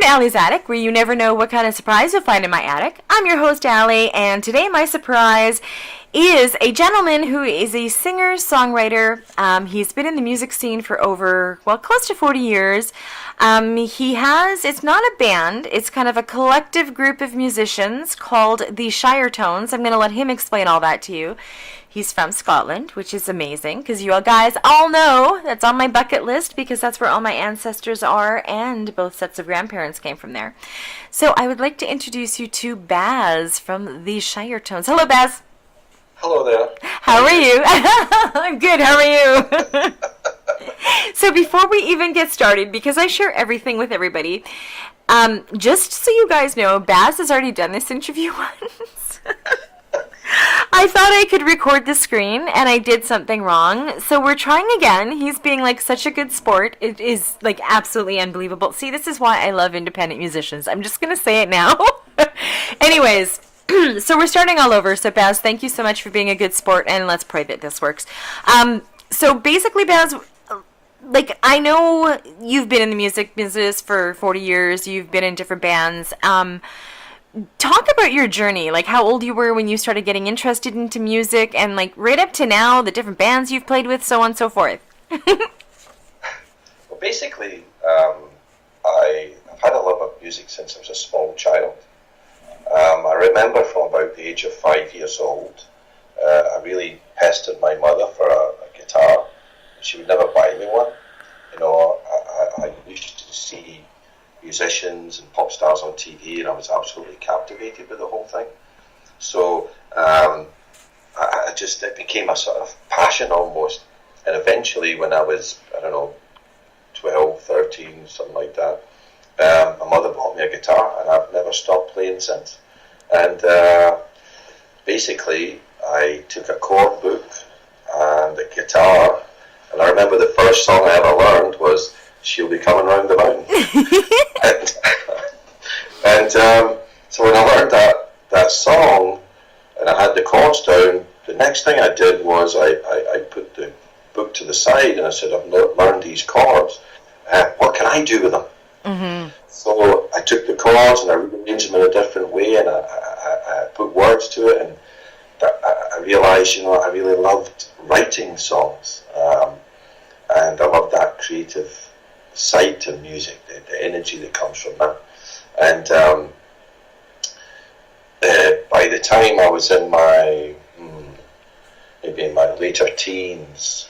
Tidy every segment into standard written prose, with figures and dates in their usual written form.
Allie's Attic, where you never know what kind of surprise you'll find in my attic. I'm your host, Allie, and today my surprise is a gentleman who is a singer-songwriter. He's been in the music scene for over, close to 40 years. It's not a band, it's kind of a collective group of musicians called the Shiretones. I'm going to let him explain all that to you. He's from Scotland, which is amazing, because you all guys all know that's on my bucket list, because that's where all my ancestors are, and both sets of grandparents came from there. So I would like to introduce you to Bazz from the Shiretones. Hello, Bazz. Hello there. How are you? I'm good. How are you? So before we even get started, because I share everything with everybody, just so you guys know, Bazz has already done this interview once. I thought I could record the screen, and I did something wrong. So we're trying again. He's being like such a good sport. It is like absolutely unbelievable. See, this is why I love independent musicians. I'm just going to say it now. Anyways, so we're starting all over. So Bazz, thank you so much for being a good sport, and let's pray that this works. So basically, Bazz, like, I know you've been in the music business for 40 years. You've been in different bands. Talk about your journey, like how old you were when you started getting interested into music, and like right up to now, the different bands you've played with, so on and so forth. Well, basically, I've had a love of music since I was a small child. I remember from about the age of 5 years old, I really pestered my mother for a guitar. She would never buy me one. You know, I used to see musicians and pop stars on TV, and I was absolutely captivated with the whole thing. So it became a sort of passion almost. And eventually, when I was, 12, 13, something like that, my mother bought me a guitar, and I've never stopped playing since. And basically, I took a chord book and a guitar, and I remember the first song I ever learned was "She'll Be Coming Round the Mountain." and so when I learned that song and I had the chords down, the next thing I did was I put the book to the side and I said, I've learned these chords. What can I do with them? Mm-hmm. So I took the chords and I rearranged them in a different way, and I put words to it, and I realized, I really loved writing songs, and I loved that creative side to music, the energy that comes from that. And by the time I was in maybe in my later teens,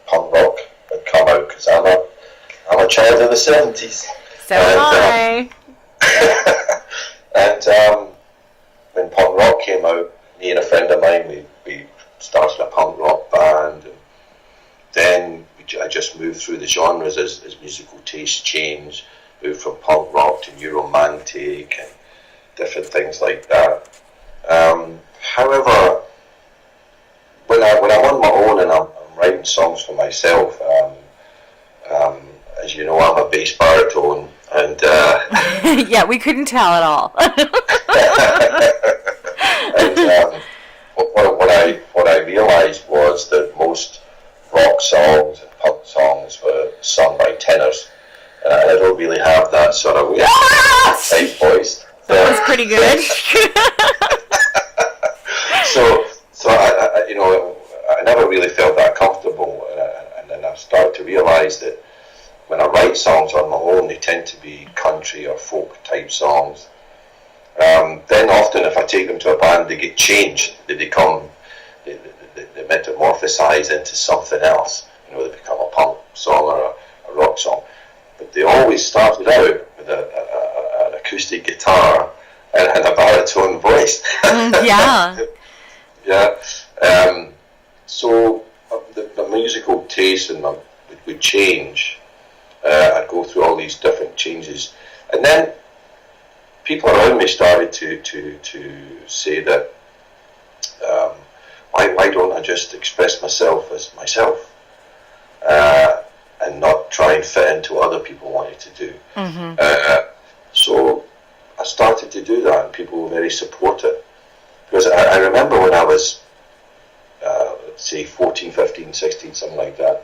punk rock had come out, because I'm a child of the 70s. So am I. And when punk rock came out, me and a friend of mine, we started a punk rock band, and then I just moved through the genres as musical tastes changed, moved from punk rock to new romantic and different things like that. However, when I'm on my own and I'm writing songs for myself, as you know, I'm a bass baritone, and yeah, we couldn't tell at all. And what I realized was that most rock songs and punk songs were sung by tenors, and I don't really have that sort of type voice. That was pretty good. so I never really felt that comfortable, and then I started to realize that when I write songs on my own, they tend to be country or folk type songs. Then often, if I take them to a band, they get changed. They become they metamorphosize into something else. They become a punk song or a rock song. But they always started out with an acoustic guitar and a baritone voice. Yeah. Yeah. So the musical taste would change. I'd go through all these different changes, and then people around me started to say that why don't I just express myself as myself, and not try and fit into what other people wanted to do. Mm-hmm. So I started to do that, and people were very supportive, because I remember when I was let's say 14, 15, 16, something like that,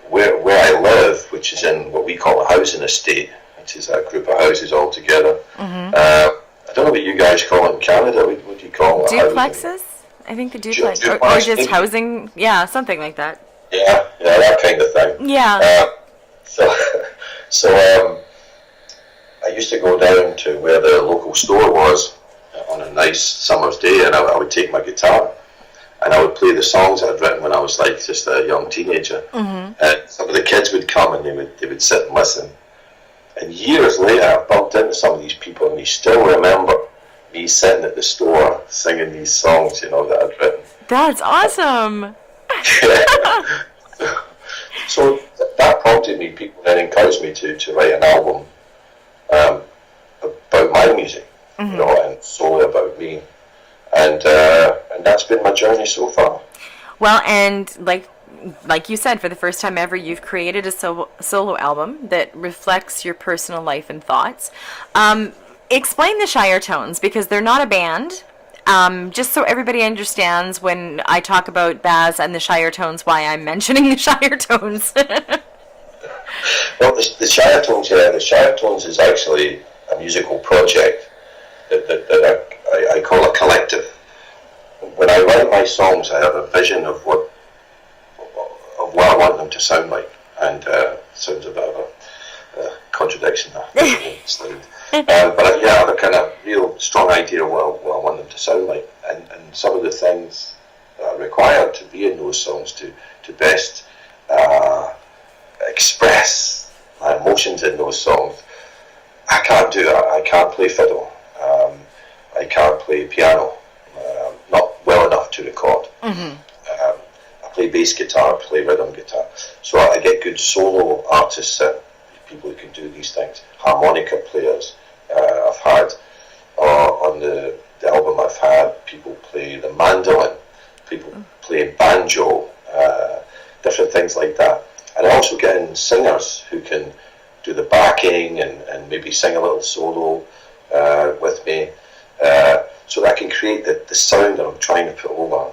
where I live, which is in what we call a housing estate, which is a group of houses all together. I don't know what you guys call it in Canada. What do you call it? Duplexes? I think the duplex, or just housing, something like that. Yeah, that kind of thing. Yeah. So I used to go down to where the local store was on a nice summer's day, and I would take my guitar and I would play the songs I'd written when I was like just a young teenager. And some of the kids would come and they would sit and listen. And years later, I bumped into some of these people, and they still remember me sitting at the store singing these songs, that I'd written. That's awesome. So that prompted me. People then encouraged me to write an album about my music, and solely about me. And that's been my journey so far. Well, and like you said, for the first time ever, you've created a solo album that reflects your personal life and thoughts. Explain the Shiretones, because they're not a band. Just so everybody understands, when I talk about Bazz and the Shiretones, why I'm mentioning the Shiretones. Well, the Shiretones, the Shiretones is actually a musical project that I call a collective. When I write my songs, I have a vision of what I want them to sound like, and sounds a bit of a contradiction there. But I have a kind of real strong idea of what I want them to sound like, and some of the things that are required to be in those songs to best express my emotions in those songs. I can't do that. I can't play fiddle. I can't play piano. Not well enough to record. I play bass guitar, play rhythm guitar. So I get good solo artists and people who can do these things. Harmonica players. I've had on the album. I've had people play the mandolin, people play banjo, different things like that. And I also get in singers who can do the backing and maybe sing a little solo with me, so that I can create the sound that I'm trying to put over.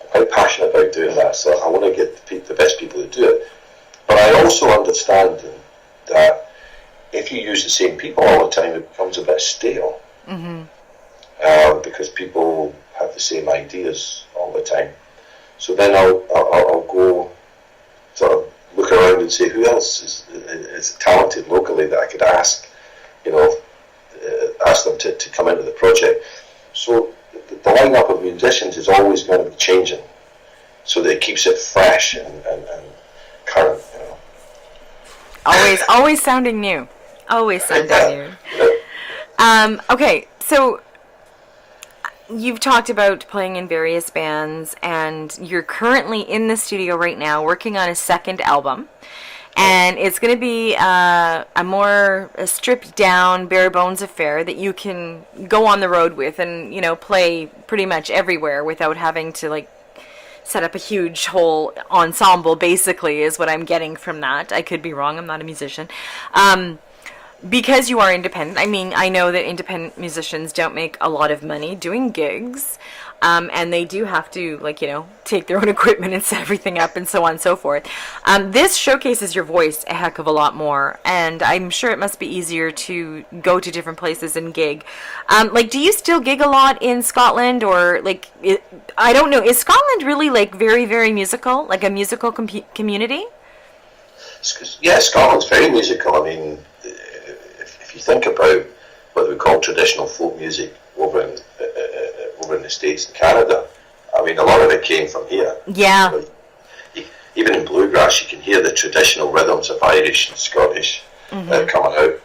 I'm quite passionate about doing that, so I want to get the best people to do it. But I also understand that if you use the same people all the time, it becomes a bit stale. Because people have the same ideas all the time. So then I'll go sort of look around and say, who else is talented locally that I could ask, ask them to come into the project. So the lineup of musicians is always going to be changing, so that it keeps it fresh and current. Always sounding new. Always sounding new. Okay, so you've talked about playing in various bands, and you're currently in the studio right now working on a second album. And it's going to be a more stripped down, bare bones affair that you can go on the road with and, play pretty much everywhere without having to, set up a huge whole ensemble, basically, is what I'm getting from that. I could be wrong. I'm not a musician. Because you are independent, I know that independent musicians don't make a lot of money doing gigs, and they do have to, take their own equipment and set everything up and so on and so forth. This showcases your voice a heck of a lot more, and I'm sure it must be easier to go to different places and gig. Do you still gig a lot in Scotland, or, I don't know, is Scotland really, very, very musical, a musical community? Yeah, Scotland's very musical. If you think about what we call traditional folk music over in the States and Canada, a lot of it came from here. Yeah. Even in bluegrass, you can hear the traditional rhythms of Irish and Scottish coming out.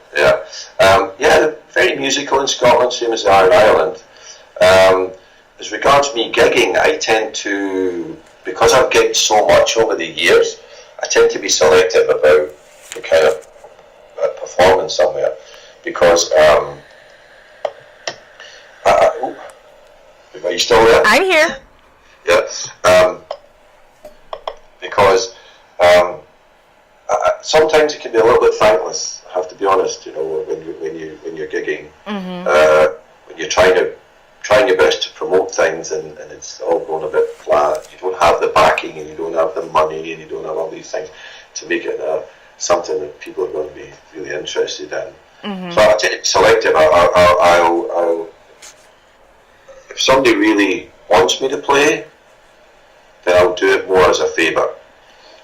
Yeah, very musical in Scotland, same as they are in Ireland. As regards me gigging, I tend to, because I've gigged so much over the years, I tend to be selective about the kind of performance somewhere, because are you still there? I'm here. Yeah. Because sometimes it can be a little bit thankless. I have to be honest. When you're gigging, when you're trying your best to promote things, and it's all going a bit flat. You don't have the backing, and you don't have the money, and you don't have all these things to make it something that people are going to be really interested in. So I take it selective. I'll if somebody really wants me to play, then I'll do it more as a favour.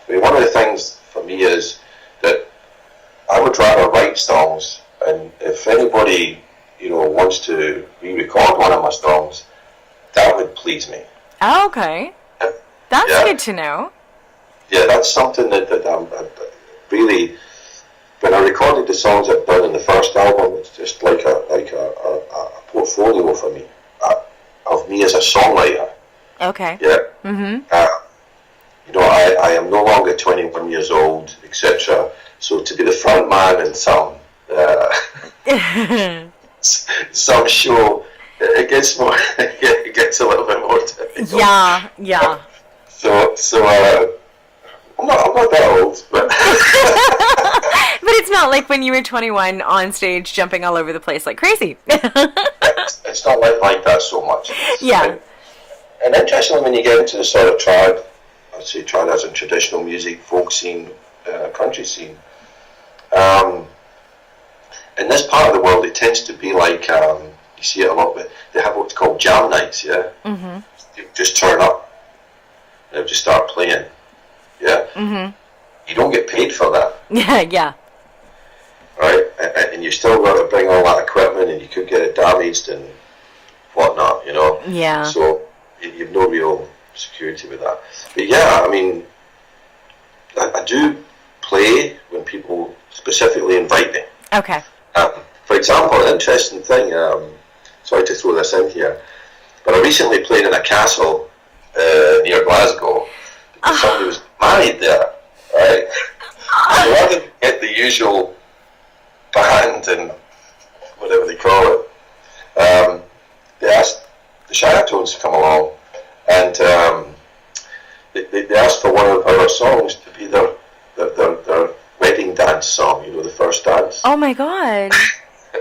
I mean, one of the things for me is that I would rather write songs, and if anybody, wants to re-record one of my songs, that would please me. Oh, okay. That's good to know. Yeah, that's something that I'm really. When I recorded the songs I've done in the first album, it's just like a portfolio for me of me as a songwriter. Okay. Yeah. I am no longer 21 years old, etc. So to be the front man in some show, it gets more. It gets a little bit more difficult. Yeah. So I'm not that old, but. But it's not like when you were 21 on stage jumping all over the place like crazy. It's not like that so much. Yeah. And interestingly, when you get into the sort of trad, I'd say trad as in traditional music, folk scene, country scene, in this part of the world, it tends to be like, you see it a lot, but they have what's called jam nights, yeah? Mm-hmm. You just turn up, and they'll just start playing, yeah? Mm-hmm. You don't get paid for that. Yeah. Right, and you still got to bring all that equipment, and you could get it damaged and whatnot, Yeah. So you've no real security with that. But yeah, I mean, I do play when people specifically invite me. Okay. For example, an interesting thing. Sorry to throw this in here, but I recently played in a castle near Glasgow because somebody was married there. Right. So rather than get the usual band and whatever they call it, they asked the Shiretones to come along, and they asked for one of our songs to be their wedding dance song. The first dance. Oh my God!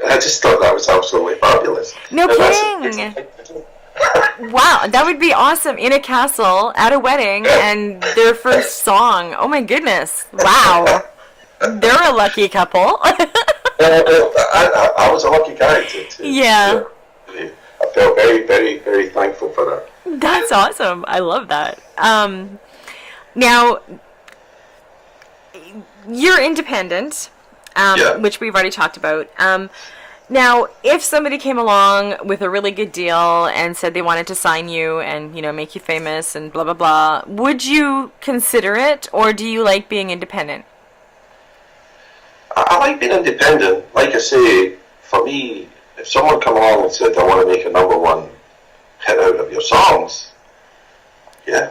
I just thought that was absolutely fabulous. No kidding. Wow, that would be awesome in a castle at a wedding and their first song. Oh my goodness! Wow, they're a lucky couple. I was a lucky guy to yeah. I felt very, very, very thankful for that. That's awesome. I love that. Now, you're independent, which we've already talked about. Now, if somebody came along with a really good deal and said they wanted to sign you and, make you famous and blah, blah, blah, would you consider it, or do you like being independent? I like being independent. Like I say, for me, if someone come along and said, I want to make a number one hit out of your songs, yeah.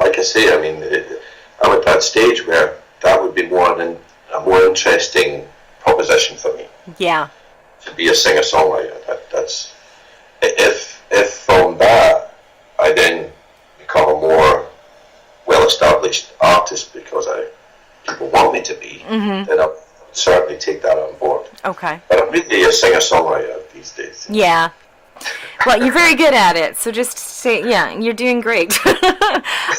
Like I say, I mean, I'm at that stage where that would be a more interesting proposition for me. Yeah. To be a singer-songwriter. That's if from that I then become a more well-established artist because people want me to be, then I'll certainly take that on board. Okay. But I'm really a singer-songwriter these days. Yeah. Well, you're very good at it, so just say, yeah, you're doing great.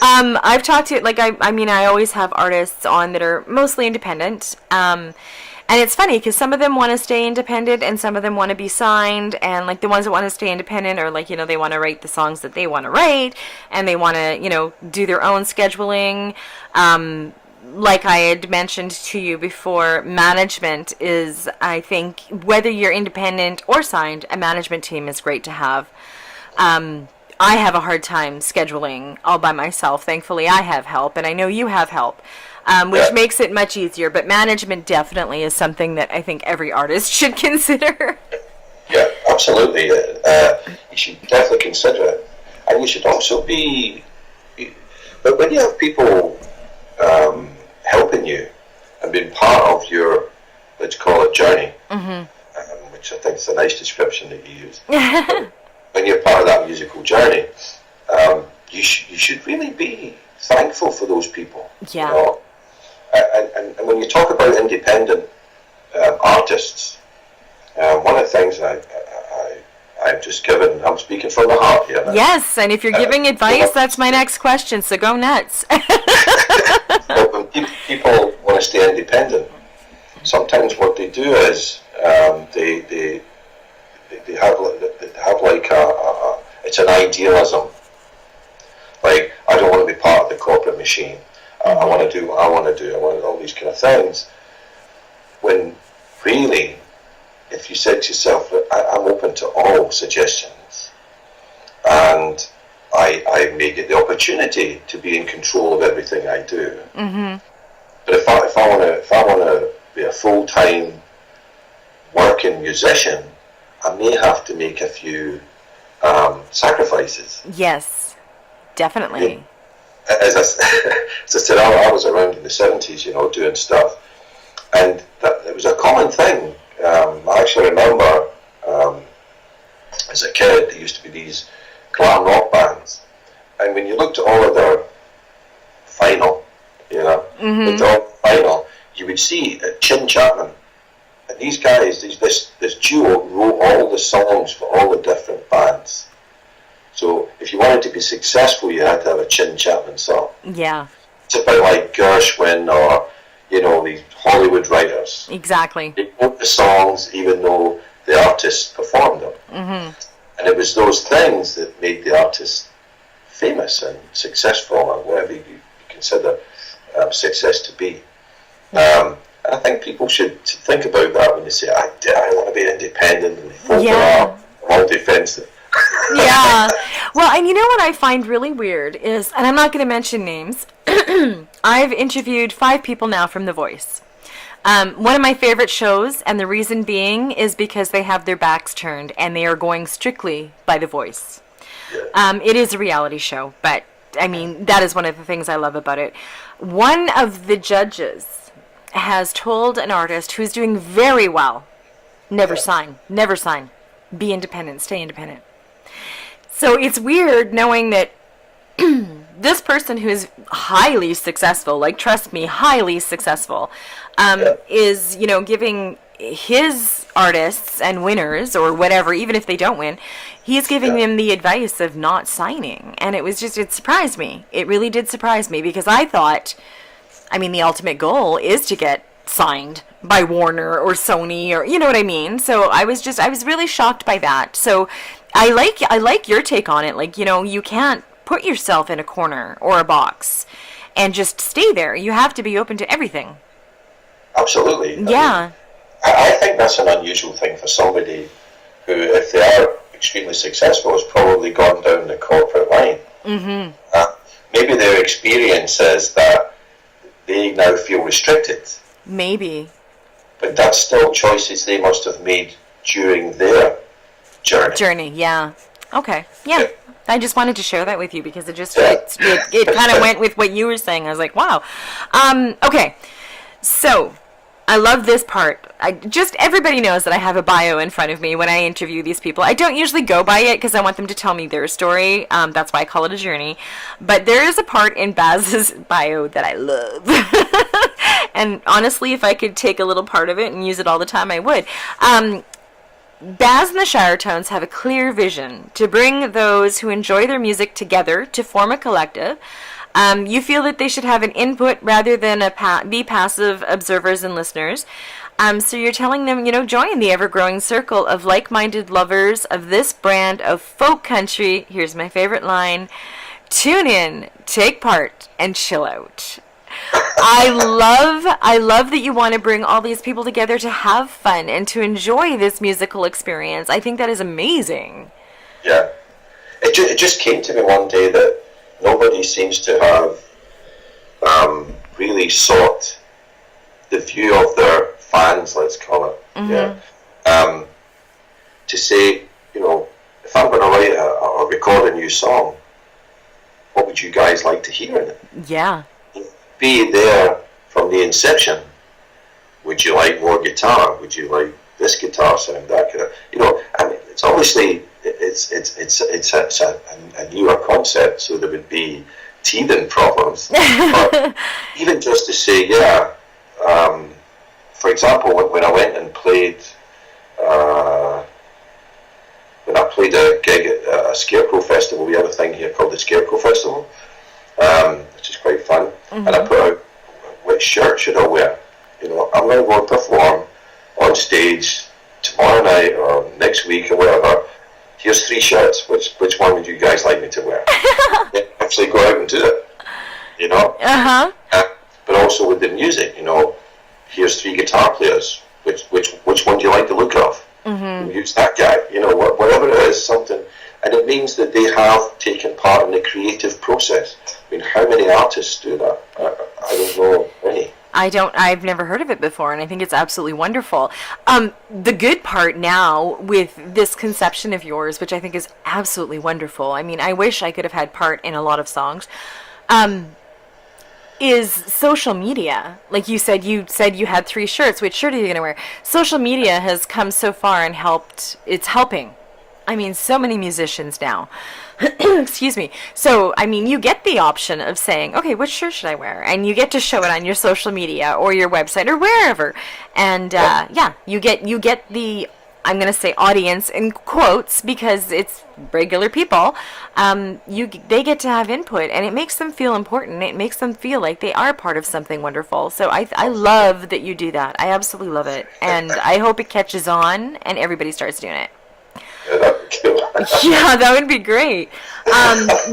I've talked to, I always have artists on that are mostly independent, and it's funny because some of them want to stay independent and some of them want to be signed, and the ones that want to stay independent are they want to write the songs that they want to write, and they want to, do their own scheduling. Like I had mentioned to you before, management is, I think, whether you're independent or signed, a management team is great to have. I have a hard time scheduling all by myself. Thankfully, I have help, and I know you have help, which makes it much easier. But management definitely is something that I think every artist should consider. Yeah, absolutely. You should definitely consider it. And you should also be... But when you have people... helping you and being part of your, let's call it, journey, which I think is a nice description that you use. When you're part of that musical journey, you should really be thankful for those people. Yeah. And when you talk about independent artists, one of the things I've just given, I'm speaking from the heart here. Yes, and if you're giving advice, that's my next question, so go nuts. When people want to stay independent, sometimes sometimes what they do is they have like it's an idealism. Like, I don't want to be part of the corporate machine. I want to do what I want to do. I want all these kind of things. When really, if you said to yourself, look, I'm open to all suggestions, and I may get the opportunity to be in control of everything I do. Mm-hmm. But if I want to be a full-time working musician, I may have to make a few sacrifices. Yes, definitely. As I said, I was around in the 70s, doing stuff, and it was a common thing. I actually remember as a kid, there used to be these glam rock bands, and when you looked at all of their vinyl, you would see Chin Chapman, and these guys, this duo wrote all the songs for all the different bands. So if you wanted to be successful, you had to have a Chin Chapman song. Yeah. It's a bit like Gershwin or, these Hollywood writers. Exactly. They wrote the songs even though the artists performed them. Mm-hmm. And it was those things that made the artist famous and successful, or whatever you consider success to be. And I think people should think about that when they say, I want to be independent and fold their arm, all defensive. Yeah. Well, and you know what I find really weird is, and I'm not going to mention names, I've interviewed 5 people now from The Voice. One of my favorite shows, and the reason being is because they have their backs turned and they are going strictly by The Voice. It is a reality show, but I mean, that is one of the things I love about it. One of the judges has told an artist who's doing very well, never sign, be independent, stay independent. So it's weird knowing that this person who is highly successful, like, trust me, highly successful, is, giving his artists and winners or whatever, even if they don't win, he's giving them the advice of not signing. And it surprised me. It really did surprise me, because I thought, the ultimate goal is to get signed by Warner or Sony, or, you know what I mean? So I was really shocked by that. So I like your take on it. Like, you can't put yourself in a corner or a box and just stay there. You have to be open to everything. Absolutely. Yeah. I think that's an unusual thing for somebody who, if they are extremely successful, has probably gone down the corporate line. Mm-hmm. Maybe their experience is that they now feel restricted. Maybe. But that's still choices they must have made during their journey. Yeah. Okay. Yeah. I just wanted to share that with you because it kind of went with what you were saying. I was like, wow. Okay. So I love this part. Everybody knows that I have a bio in front of me when I interview these people. I don't usually go by it because I want them to tell me their story. That's why I call it a journey. But there is a part in Bazz's bio that I love. And honestly, if I could take a little part of it and use it all the time, I would. Bazz and the Shiretones have a clear vision to bring those who enjoy their music together to form a collective. You feel that they should have an input rather than be passive observers and listeners. So you're telling them, join the ever-growing circle of like-minded lovers of this brand of folk country. Here's my favorite line. Tune in, take part, and chill out. I love that you want to bring all these people together to have fun and to enjoy this musical experience. I think that is amazing. Yeah. It just came to me one day that nobody seems to have really sought the view of their fans, let's call it. Mm-hmm. Yeah. To say, if I'm going to write or record a new song, what would you guys like to hear in it? Yeah. Be there from the inception. Would you like more guitar? Would you like this guitar sound, that guitar? It's obviously it's a newer concept, so there would be teething problems. But even just to say, for example, when I went and played, when I played a gig at a Scarecrow Festival, we have a thing here called the Scarecrow Festival, which is quite fun. Mm-hmm. And I put out, which shirt should I wear? I'm going to go and perform on stage tomorrow night or next week or whatever. Here's 3 shirts. Which one would you guys like me to wear? Actually go out and do it, Uh-huh. But also with the music, here's 3 guitar players. Which one do you like the look of? Mm-hmm. Use that guy. Whatever it is, something. And it means that they have taken part in the creative process. I mean, how many artists do that? I don't know any. I've never heard of it before, and I think it's absolutely wonderful. The good part now with this conception of yours, which I think is absolutely wonderful, I mean, I wish I could have had part in a lot of songs, is social media. Like you said you had 3 shirts. Which shirt are you going to wear? Social media has come so far and it's helping. I mean, so many musicians now. Excuse me. So, I mean, you get the option of saying, okay, which shirt should I wear? And you get to show it on your social media or your website or wherever. And, you get the, I'm going to say audience in quotes because it's regular people. They get to have input, and it makes them feel important. It makes them feel like they are part of something wonderful. So I love that you do that. I absolutely love it. And I hope it catches on and everybody starts doing it. Yeah, that would be cool. Yeah, that would be great.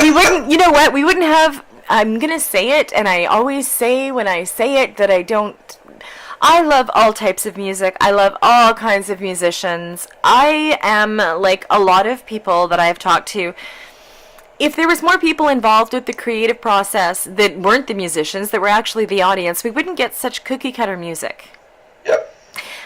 We wouldn't, we wouldn't have, I'm going to say it, and I always say when I say it that I love all types of music. I love all kinds of musicians. I am like a lot of people that I've talked to. If there was more people involved with the creative process that weren't the musicians, that were actually the audience, we wouldn't get such cookie cutter music. Yeah.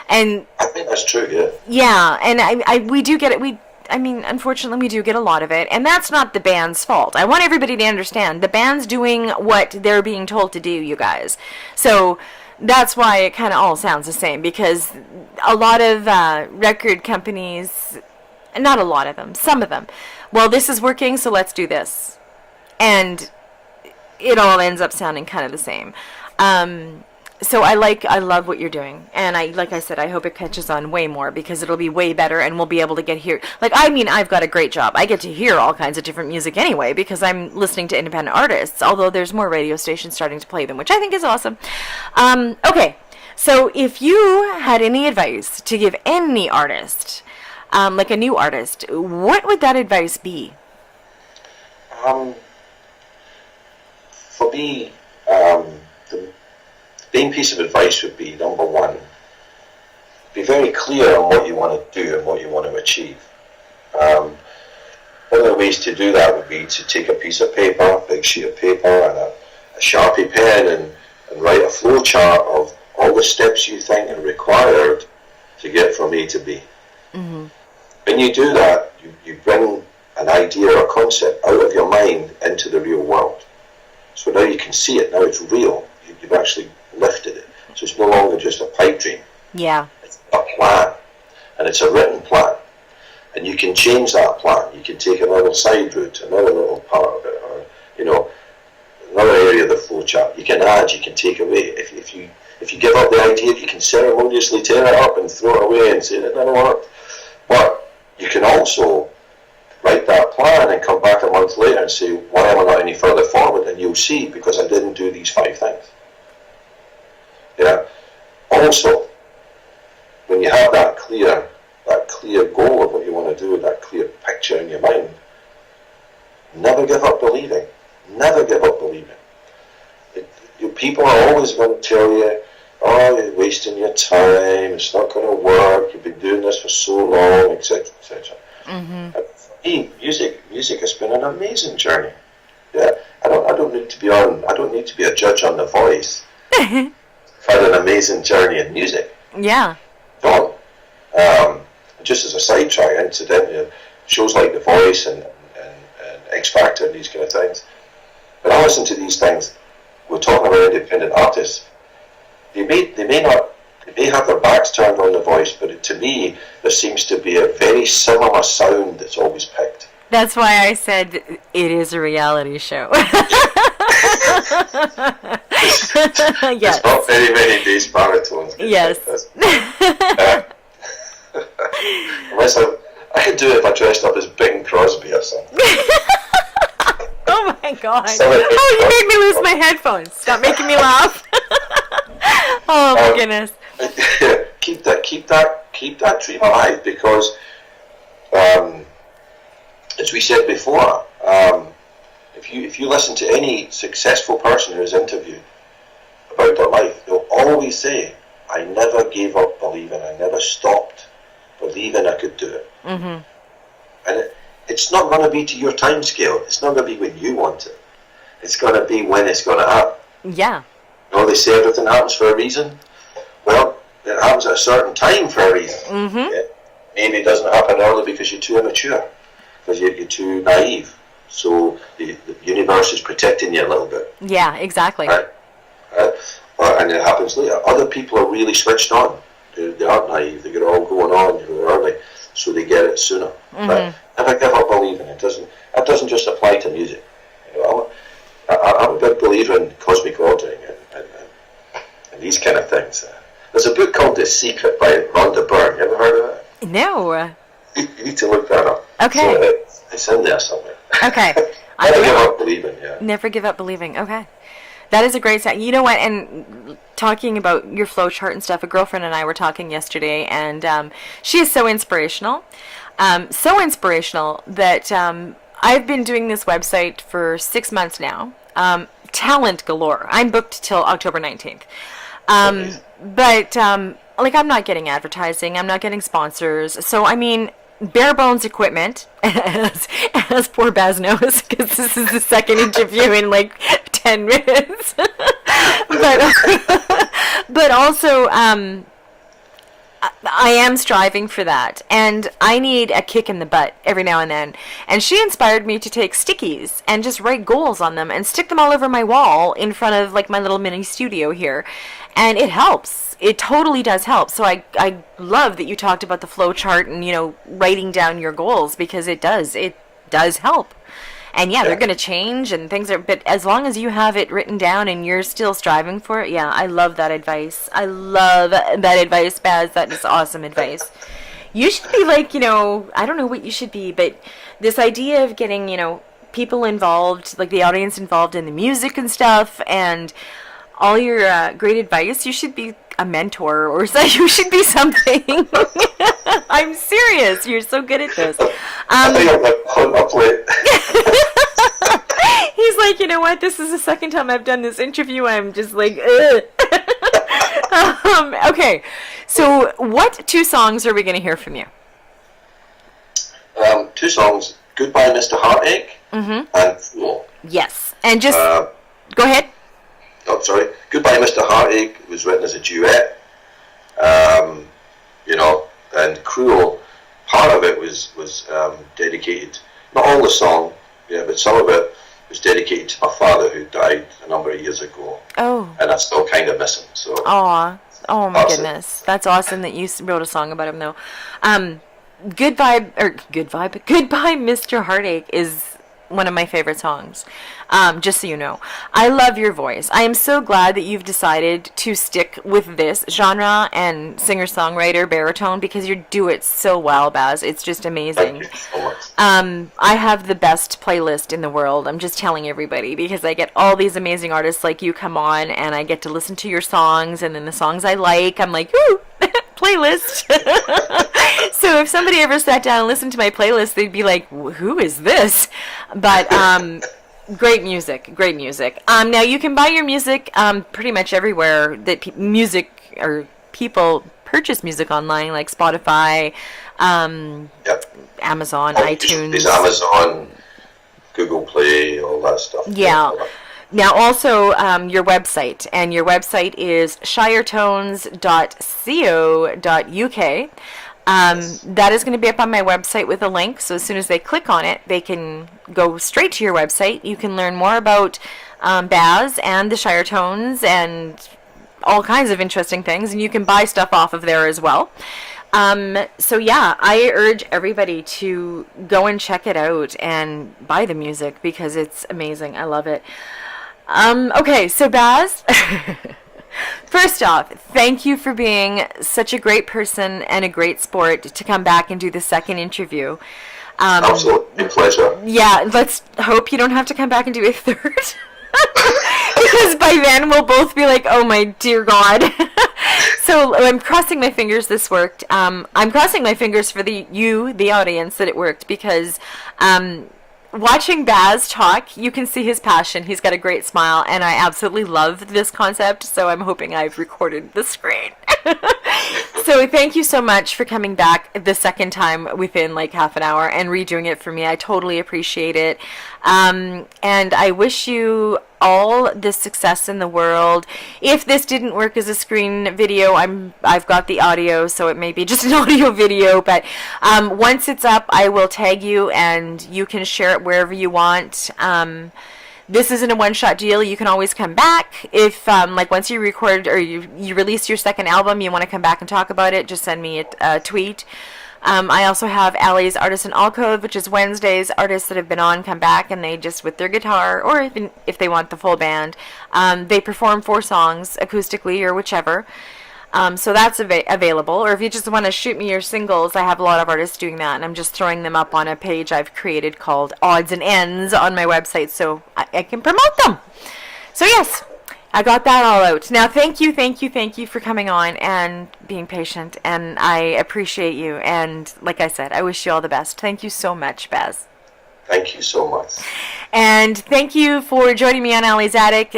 And I think that's true, yeah. Yeah, and we do get it. Unfortunately, we do get a lot of it, and that's not the band's fault. I want everybody to understand the band's doing what they're being told to do, you guys. So that's why it kind of all sounds the same, because a lot of record companies, not a lot of them, some of them, well, this is working, so let's do this. And it all ends up sounding kind of the same. So I love what you're doing, and like I said, I hope it catches on way more, because it'll be way better, and we'll be able to I've got a great job. I get to hear all kinds of different music anyway, because I'm listening to independent artists, although there's more radio stations starting to play them, which I think is awesome. Okay, so if you had any advice to give any artist, like a new artist, what would that advice be? For me, the main piece of advice would be, number 1, be very clear on what you want to do and what you want to achieve. One of the ways to do that would be to take a piece of paper, a big sheet of paper, and a Sharpie pen, and write a flow chart of all the steps you think are required to get from A to B. Mm-hmm. When you do that, you bring an idea or concept out of your mind into the real world. So now you can see it, now it's real. You've actually lifted it. So it's no longer just a pipe dream. Yeah. It's a plan. And it's a written plan. And you can change that plan. You can take another side route, another little part of it, or, another area of the flow chart. You can add, you can take away. If you give up the idea, you can ceremoniously tear it up and throw it away and say it never worked. But you can also write that plan and come back a month later and say, why am I not any further forward? And you'll see, because I didn't do these 5 things. Yeah. Also, when you have that clear goal of what you want to do, that clear picture in your mind, never give up believing. Never give up believing. People are always going to tell you, oh, you're wasting your time, it's not going to work, you've been doing this for so long, etc., etc. Mm-hmm. For me, music has been an amazing journey. Yeah, I don't need to be a judge on The Voice. I've had an amazing journey in music. Yeah. Don't. Just as a sidetrack, incidentally, shows like The Voice and X Factor and these kind of things. When I listen to these things, we're talking about independent artists. They may have their backs turned on The Voice, but to me, there seems to be a very similar sound that's always picked. That's why I said it is a reality show. Yes. There's not very many bass baritones. Yes. Unless I could do it if I dressed up as Bing Crosby or something. Oh my God. Oh, you made me lose my headphones. Stop making me laugh. Oh my goodness. Keep that dream alive, because as we said before, if you listen to any successful person who's interviewed about their life, they'll always say, I never gave up believing, I never stopped believing I could do it. Mm-hmm. And it's not going to be to your time scale. It's not going to be when you want it. It's going to be when it's going to happen. Yeah. You know, they say everything happens for a reason. Well, it happens at a certain time for a reason. Mm-hmm. Yeah? Maybe it doesn't happen early because you're too immature, because you're too naive. So the universe is protecting you a little bit. Yeah, exactly. Right? And it happens later. Other people are really switched on. They aren't naive. They get it all going on early, so they get it sooner. Mm-hmm. But never give up believing. That doesn't just apply to music. You know, I'm a big believer in cosmic ordering and these kind of things. There's a book called The Secret by Rhonda Byrne. You ever heard of it? No. You need to look that up. Okay. So it's in there somewhere. Okay. Never give up believing. Yeah. Never give up believing. Okay. That is a great set. You know what? And talking about your flow chart and stuff, a girlfriend and I were talking yesterday, and she is so inspirational. So inspirational that I've been doing this website for 6 months now. Talent galore. I'm booked till October 19th. But, like, I'm not getting advertising. I'm not getting sponsors. So, I mean, bare bones equipment, as poor Bazz knows, because this is the second interview in like 10 minutes. but also, I am striving for that, and I need a kick in the butt every now and then. And she inspired me to take stickies and just write goals on them and stick them all over my wall in front of like my little mini studio here, and it helps. It totally does help. So I love that you talked about the flow chart and, you know, writing down your goals, because it does help. And yeah, they're going to change and things are, but as long as you have it written down and you're still striving for it, yeah, I love that advice. I love that advice, Bazz. That is awesome advice. You should be like, you know, I don't know what you should be, but this idea of getting, you know, people involved, like the audience involved in the music and stuff, and all your great advice, you should be a mentor, or so. You should be something. I'm serious. You're so good at this. I think I'm up late. He's like, you know what? This is the second time I've done this interview. I'm just like, ugh. Okay. So, what 2 songs are we going to hear from you? 2 songs: "Goodbye, Mr. Heartache" and "Fool." Yes, and just go ahead. Oh, sorry. "Goodbye, Mr. Heartache" was written as a duet. You know, and "Cruel," part of it was dedicated, not all the song, yeah, but some of it was dedicated to my father, who died a number of years ago. Oh. And I still kind of miss him. So. Aw. Oh my goodness. That's awesome that you wrote a song about him, though. Goodbye, Mr. Heartache is one of my favorite songs. Just so you know, I love your voice. I am so glad that you've decided to stick with this genre and singer-songwriter baritone, because you do it so well, Bazz. It's just amazing. Thank you so much. I have the best playlist in the world. I'm just telling everybody, because I get all these amazing artists like you come on, and I get to listen to your songs, and then the songs I like, I'm like, ooh, playlist. So if somebody ever sat down and listened to my playlist, they'd be like, who is this? But great music. Now you can buy your music pretty much everywhere that people purchase music online, like Spotify, Amazon, iTunes. There's Amazon, Google Play, all that stuff. Yeah. Now also your website, and your website is shiretones.co.uk. That is going to be up on my website with a link, so as soon as they click on it, they can go straight to your website. You can learn more about Bazz and the Shiretones and all kinds of interesting things, and you can buy stuff off of there as well. So yeah, I urge everybody to go and check it out and buy the music, because it's amazing. I love it. Okay, so Bazz, first off, thank you for being such a great person and a great sport to come back and do the second interview. Absolutely, pleasure. Yeah, let's hope you don't have to come back and do a third. because by then we'll both be like, oh my dear God. So I'm crossing my fingers this worked. I'm crossing my fingers for the audience, that it worked, because watching Bazz talk, you can see his passion. He's got a great smile, and I absolutely love this concept, so I'm hoping I've recorded the screen. So thank you so much for coming back the second time within like half an hour and redoing it for me. I totally appreciate it. And I wish you all the success in the world. If this didn't work as a screen video, I've got the audio, so it may be just an audio video, but once it's up, I will tag you and you can share it wherever you want. This isn't a one-shot deal. You can always come back. If, like, once you record or you release your second album, you want to come back and talk about it, just send me a tweet. I also have Allie's Artisan Alcove, which is Wednesdays. Artists that have been on come back, and they just, with their guitar, or if they want the full band, they perform 4 songs acoustically or whichever. So that's available. Or if you just want to shoot me your singles, I have a lot of artists doing that, and I'm just throwing them up on a page I've created called Odds and Ends on my website, so I can promote them. So yes, I got that all out. Now thank you for coming on and being patient, and I appreciate you. And like I said, I wish you all the best. Thank you so much, Bazz. Thank you so much. And thank you for joining me on Allie's Attic.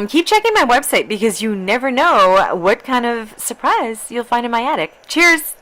Keep checking my website, because you never know what kind of surprise you'll find in my attic. Cheers!